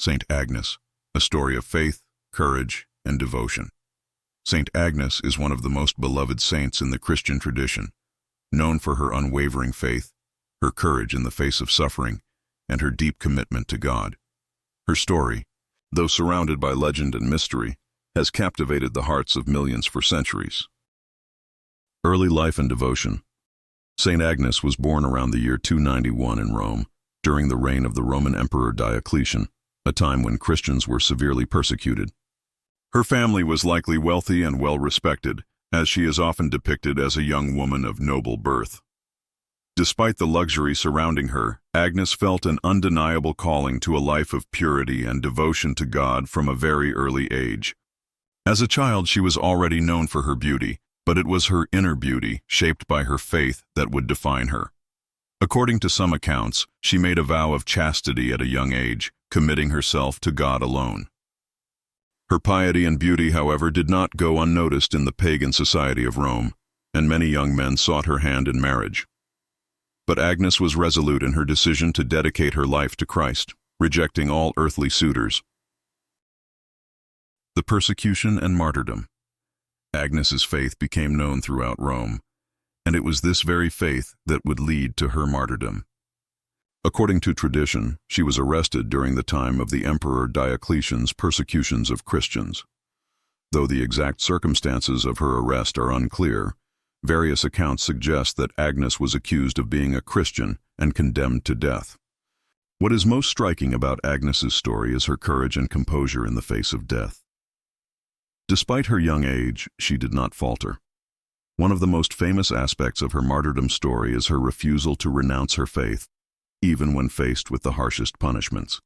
Saint Agnes, a story of faith, courage, and devotion. Saint Agnes is one of the most beloved saints in the Christian tradition, known for her unwavering faith, her courage in the face of suffering, and her deep commitment to God. Her story, though surrounded by legend and mystery, has captivated the hearts of millions for centuries. Early life and devotion. Saint Agnes was born around the year 291 in Rome, during the reign of the Roman Emperor Diocletian, a time when Christians were severely persecuted. Her family was likely wealthy and well-respected, as she is often depicted as a young woman of noble birth. Despite the luxury surrounding her, Agnes felt an undeniable calling to a life of purity and devotion to God from a very early age. As a child, she was already known for her beauty, but it was her inner beauty, shaped by her faith, that would define her. According to some accounts, she made a vow of chastity at a young age, committing herself to God alone. Her piety and beauty, however, did not go unnoticed in the pagan society of Rome, and many young men sought her hand in marriage. But Agnes was resolute in her decision to dedicate her life to Christ, rejecting all earthly suitors. The persecution and martyrdom. Agnes's faith became known throughout Rome, and it was this very faith that would lead to her martyrdom. According to tradition, she was arrested during the time of the Emperor Diocletian's persecutions of Christians. Though the exact circumstances of her arrest are unclear, various accounts suggest that Agnes was accused of being a Christian and condemned to death. What is most striking about Agnes's story is her courage and composure in the face of death. Despite her young age, she did not falter. One of the most famous aspects of her martyrdom story is her refusal to renounce her faith, even when faced with the harshest punishments.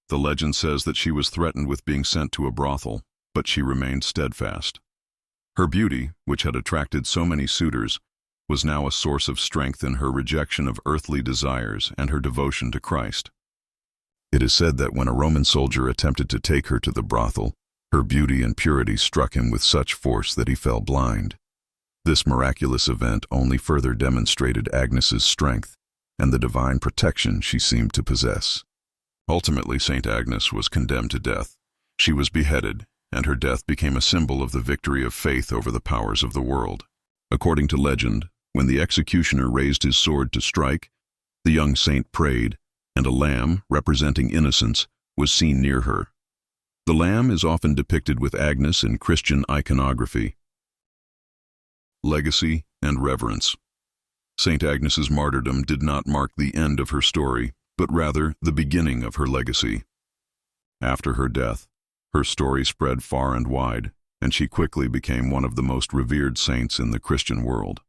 The legend says that she was threatened with being sent to a brothel, but she remained steadfast. Her beauty, which had attracted so many suitors, was now a source of strength in her rejection of earthly desires and her devotion to Christ. It is said that when a Roman soldier attempted to take her to the brothel, her beauty and purity struck him with such force that he fell blind. This miraculous event only further demonstrated Agnes's strength and the divine protection she seemed to possess. Ultimately, Saint Agnes was condemned to death. She was beheaded, and her death became a symbol of the victory of faith over the powers of the world. According to legend, when the executioner raised his sword to strike, the young saint prayed, and a lamb, representing innocence, was seen near her. The lamb is often depicted with Agnes in Christian iconography. Legacy and reverence. Saint Agnes's martyrdom did not mark the end of her story, but rather the beginning of her legacy. After her death, her story spread far and wide, and she quickly became one of the most revered saints in the Christian world.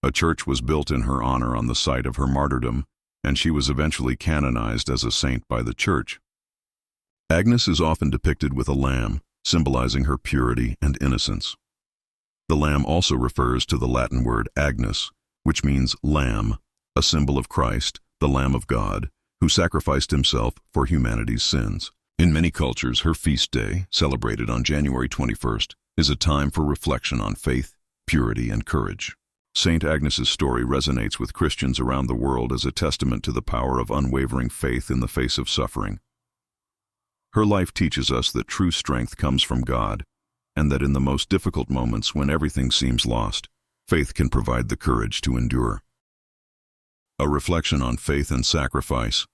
A church was built in her honor on the site of her martyrdom, and she was eventually canonized as a saint by the church. Agnes is often depicted with a lamb, symbolizing her purity and innocence. The lamb also refers to the Latin word agnus, which means lamb, a symbol of Christ, the Lamb of God, who sacrificed himself for humanity's sins. In many cultures, her feast day, celebrated on January 21st, is a time for reflection on faith, purity, and courage. Saint Agnes's story resonates with Christians around the world as a testament to the power of unwavering faith in the face of suffering. Her life teaches us that true strength comes from God, and that in the most difficult moments when everything seems lost, faith can provide the courage to endure. A reflection on faith and sacrifice.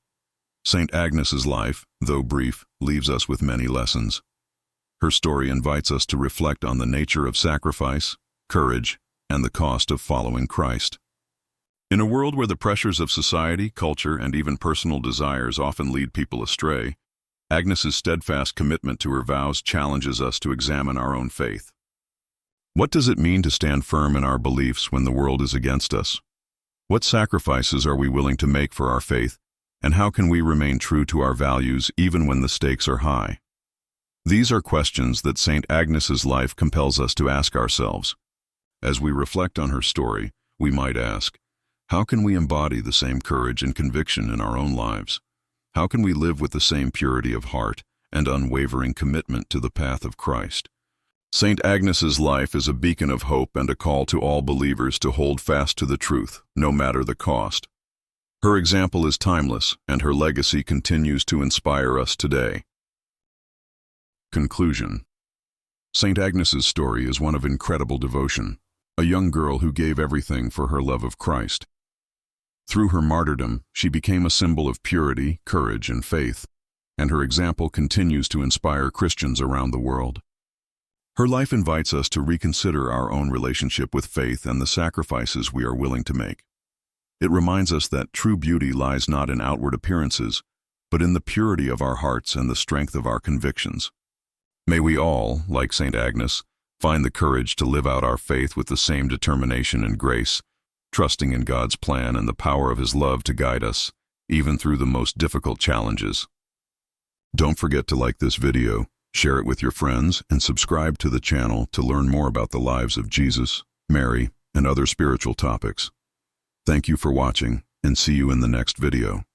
Saint Agnes's life, though brief, leaves us with many lessons. Her story invites us to reflect on the nature of sacrifice, courage, and the cost of following Christ. In a world where the pressures of society, culture, and even personal desires often lead people astray, Agnes's steadfast commitment to her vows challenges us to examine our own faith. What does it mean to stand firm in our beliefs when the world is against us? What sacrifices are we willing to make for our faith, and how can we remain true to our values even when the stakes are high? These are questions that Saint Agnes's life compels us to ask ourselves. As we reflect on her story, we might ask, how can we embody the same courage and conviction in our own lives? How can we live with the same purity of heart and unwavering commitment to the path of Christ? Saint Agnes's life is a beacon of hope and a call to all believers to hold fast to the truth, no matter the cost. Her example is timeless, and her legacy continues to inspire us today. Conclusion. Saint Agnes's story is one of incredible devotion, a young girl who gave everything for her love of Christ. Through her martyrdom, she became a symbol of purity, courage, and faith, and her example continues to inspire Christians around the world. Her life invites us to reconsider our own relationship with faith and the sacrifices we are willing to make. It reminds us that true beauty lies not in outward appearances, but in the purity of our hearts and the strength of our convictions. May we all, like Saint Agnes, find the courage to live out our faith with the same determination and grace, trusting in God's plan and the power of His love to guide us, even through the most difficult challenges. Don't forget to like this video, share it with your friends, and subscribe to the channel to learn more about the lives of Jesus, Mary, and other spiritual topics. Thank you for watching, and see you in the next video.